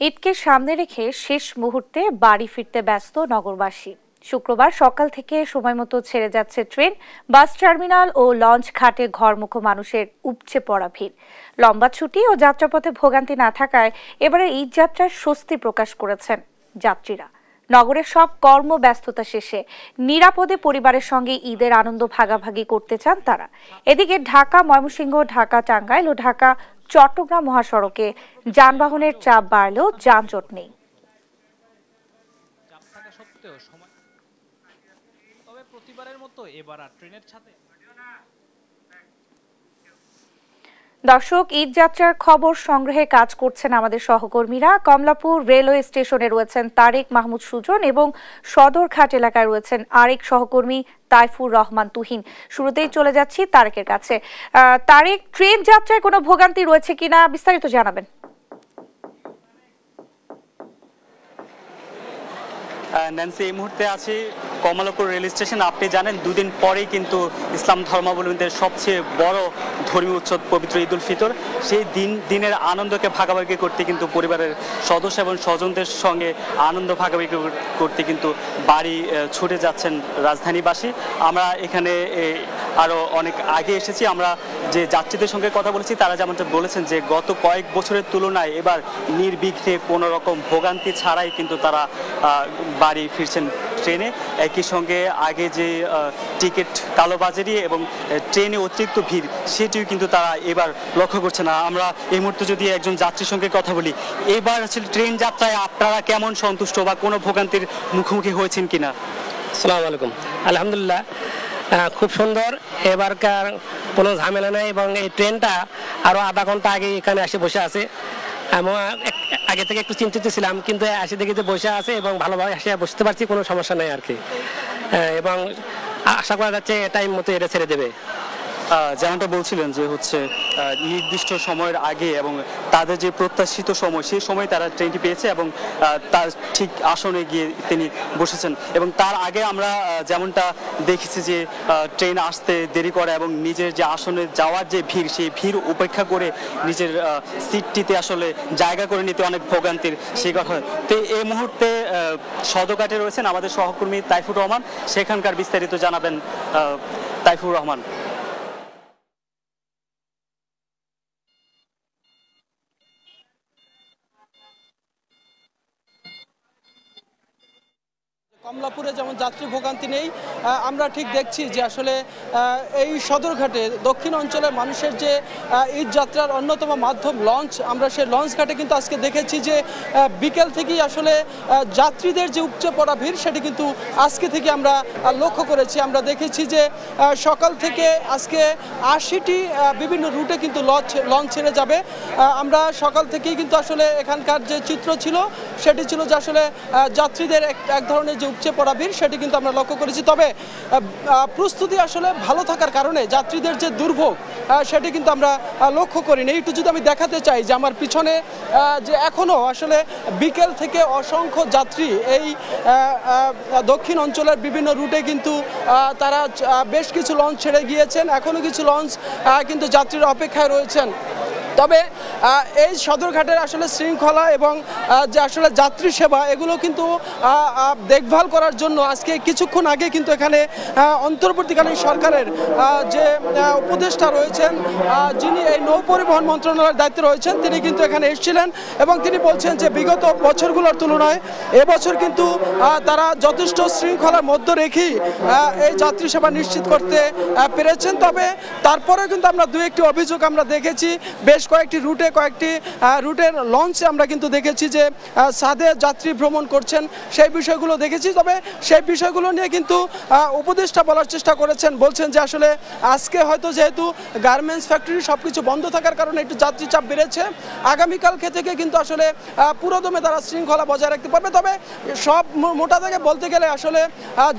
ঈদকে সামনে রেখে শেষ মুহূর্তে বাড়ি ফিরতে ব্যস্ত নগরবাসী। শুক্রবার সকাল থেকে সময়মতো ছেড়ে যাচ্ছে ট্রেন, বাস টার্মিনাল ও লঞ্চ ঘাটে ঘরমুখো মানুষের উপচে পড়া ভিড়। লম্বা ছুটি ও যাত্রাপথে ভোগান্তি না থাকায় এবারে ঈদ যাত্রার স্বস্তি প্রকাশ করেছেন যাত্রীরা। নগরের সব কর্মব্যস্ততা শেষে নিরাপদে পরিবারের সঙ্গে ঈদের আনন্দ ভাগাভাগি করতে চান তারা। এদিকে ঢাকা ময়মনসিংহ, ঢাকা টাঙ্গাইল ও ঢাকা চট্টগ্রাম মহাসড়কে যানবাহনের চাপ বাড়লেও যানজট নেই। দর্শক, ঈদ যাত্রার খবর সংগ্রহে কাজ করছেন আমাদের সহকর্মীরা। কমলাপুর রেলওয়ে স্টেশনে রয়েছেন তারেক মাহমুদ সুজন এবং সদরঘাট এলাকায় রয়েছেন আরেক সহকর্মী তাইফুর রহমান তুহিন। শুরুতেই চলে যাচ্ছি তারেকের কাছে। তারেক, ট্রেন যাত্রায় কোনো ভোগান্তি রয়েছে কিনা বিস্তারিত জানাবেন। ন্যান্সি, এই মুহূর্তে আছি কমলাপুর রেল স্টেশন। আপনি জানেন দুদিন পরেই কিন্তু ইসলাম ধর্মাবলম্বীদের সবচেয়ে বড় ধর্মীয় উৎসব পবিত্র ঈদ উল ফিতর। সেই দিনের আনন্দকে ভাগাভাগি করতে কিন্তু পরিবারের সদস্য এবং স্বজনদের সঙ্গে আনন্দ ভাগাভাগি করতে কিন্তু বাড়ি ছুটে যাচ্ছেন রাজধানীবাসী। আমরা এখানে আরও অনেক আগে এসেছি। আমরা যে যাত্রীদের সঙ্গে কথা বলেছি তারা যেমনটা বলেছেন যে গত কয়েক বছরের তুলনায় এবার নির্বিঘ্নে কোনো রকম ভোগান্তি ছাড়াই কিন্তু তারা বাড়ি ফিরছেন ট্রেনে। একই সঙ্গে আগে যে টিকিট কালোবাজারি এবং ট্রেনে অতিরিক্ত ভিড় সেটিও কিন্তু তারা এবার লক্ষ্য করছে না। আমরা এই মুহূর্তে যদি একজন যাত্রীর সঙ্গে কথা বলি, এবার আসলে ট্রেন যাত্রায় আপনারা কেমন সন্তুষ্ট বা কোনো ভোগান্তির মুখোমুখি হয়েছেন কিনা? আসসালামু আলাইকুম। আলহামদুলিল্লাহ, খুব সুন্দর, এবারকার কোনো ঝামেলা নেই এবং এই ট্রেনটা আরও আধা ঘন্টা আগে এখানে এসে বসে আছে। আমি আগে থেকে একটু চিন্তিত ছিলাম, কিন্তু এসে দেখি যে বসে আছে এবং ভালোভাবে এসে বসতে পারছি, কোনো সমস্যা নেই আর কি। এবং আশা করা যাচ্ছে টাইম মতো এটা ছেড়ে দেবে। যেমনটা বলছিলেন যে হচ্ছে নির্দিষ্ট সময়ের আগে এবং তাদের যে প্রত্যাশিত সময় সেই সময় তারা ট্রেনটি পেয়েছে এবং তার ঠিক আসনে গিয়ে তিনি বসেছেন। এবং তার আগে আমরা যেমনটা দেখেছি যে ট্রেন আসতে দেরি করে এবং নিজের যে আসনে যাওয়ার যে ভিড়, সেই ভিড় উপেক্ষা করে নিজের সিটটিতে আসলে জায়গা করে নিতে অনেক ভোগান্তির সেই কথা। তো এই মুহূর্তে সদরঘাটে রয়েছেন আমাদের সহকর্মী তাইফুর রহমান, সেখানকার বিস্তারিত জানাবেন তাইফুর রহমান। কমলাপুরে যেমন যাত্রী ভোগান্তি নেই, আমরা ঠিক দেখছি যে আসলে এই সদরঘাটে দক্ষিণ অঞ্চলের মানুষের যে ঈদ যাত্রার অন্যতম মাধ্যম লঞ্চ, আমরা সেই লঞ্চ ঘাটে কিন্তু আজকে দেখেছি যে বিকেল থেকেই আসলে যাত্রীদের যে উপচে পড়া ভিড় সেটি কিন্তু আজকে থেকে আমরা লক্ষ্য করেছি। আমরা দেখেছি যে সকাল থেকে আজকে 80টি বিভিন্ন রুটে কিন্তু লঞ্চ ছেড়ে যাবে। আমরা সকাল থেকেই কিন্তু আসলে এখানকার যে চিত্র ছিল সেটি ছিল যে আসলে যাত্রীদের এক ধরনের যে উপচে পড়া ভিড় সেটি কিন্তু আমরা লক্ষ্য করেছি। তবে প্রস্তুতি আসলে ভালো থাকার কারণে যাত্রীদের যে দুর্ভোগ সেটি কিন্তু আমরা লক্ষ্য করিনি। একটু যদি আমি দেখাতে চাই যে আমার পিছনে যে এখনও আসলে বিকেল থেকে অসংখ্য যাত্রী এই দক্ষিণ অঞ্চলের বিভিন্ন রুটে কিন্তু তারা বেশ কিছু লঞ্চ ছেড়ে গিয়েছেন, এখনও কিছু লঞ্চ কিন্তু যাত্রীরা অপেক্ষায় রয়েছেন। তবে এই সদরঘাটের আসলে শৃঙ্খলা এবং যে আসলে যাত্রী সেবা এগুলো কিন্তু দেখভাল করার জন্য আজকে কিছুক্ষণ আগে কিন্তু এখানে অন্তর্বর্তীকালীন সরকারের যে উপদেষ্টা রয়েছেন, যিনি এই নৌ পরিবহন মন্ত্রণালয়ের দায়িত্বে রয়েছেন, তিনি কিন্তু এখানে এসেছিলেন এবং তিনি বলছেন যে বিগত বছরগুলোর তুলনায় এবছর কিন্তু তারা যথেষ্ট শৃঙ্খলার মধ্যে রেখেই এই যাত্রী সেবা নিশ্চিত করতে পেরেছেন। তবে তারপরেও কিন্তু আমরা দু একটি অভিযোগ আমরা দেখেছি। বেশ কয়েকটি রুটের লঞ্চে আমরা কিন্তু দেখেছি যে সাদে যাত্রী ভ্রমণ করছেন, সেই বিষয়গুলো দেখেছি। তবে সেই বিষয়গুলো নিয়ে কিন্তু উপদেষ্টা বলার চেষ্টা করেছেন, বলছেন যে আসলে আজকে হয়তো যেহেতু গার্মেন্টস ফ্যাক্টরি সব কিছু বন্ধ থাকার কারণে একটু যাত্রী চাপ বেড়েছে, আগামীকাল থেকে কিন্তু আসলে পুরোদমে তারা শৃঙ্খলা বজায় রাখতে পারবে। তবে সব মোটা থেকে বলতে গেলে আসলে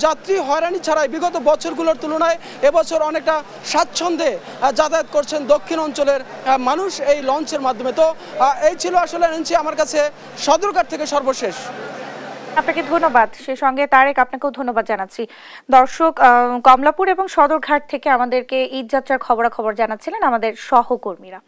যাত্রী হয়রানি ছাড়াই বিগত বছরগুলোর তুলনায় এবছর অনেকটা স্বাচ্ছন্দ্যে যাতায়াত করছেন দক্ষিণ অঞ্চলের মানুষ এই লঞ্চের মাধ্যমে। তো এই ছিল আসলে আমার কাছে সদরঘাট থেকে সর্বশেষ। আপনাকে ধন্যবাদ। সেই সঙ্গে তারেক, আপনাকেও ধন্যবাদ জানাচ্ছি। দর্শক, কমলাপুর এবং সদরঘাট থেকে আমাদেরকে ঈদ যাত্রার খবরাখবর জানাচ্ছিলেন আমাদের সহকর্মীরা।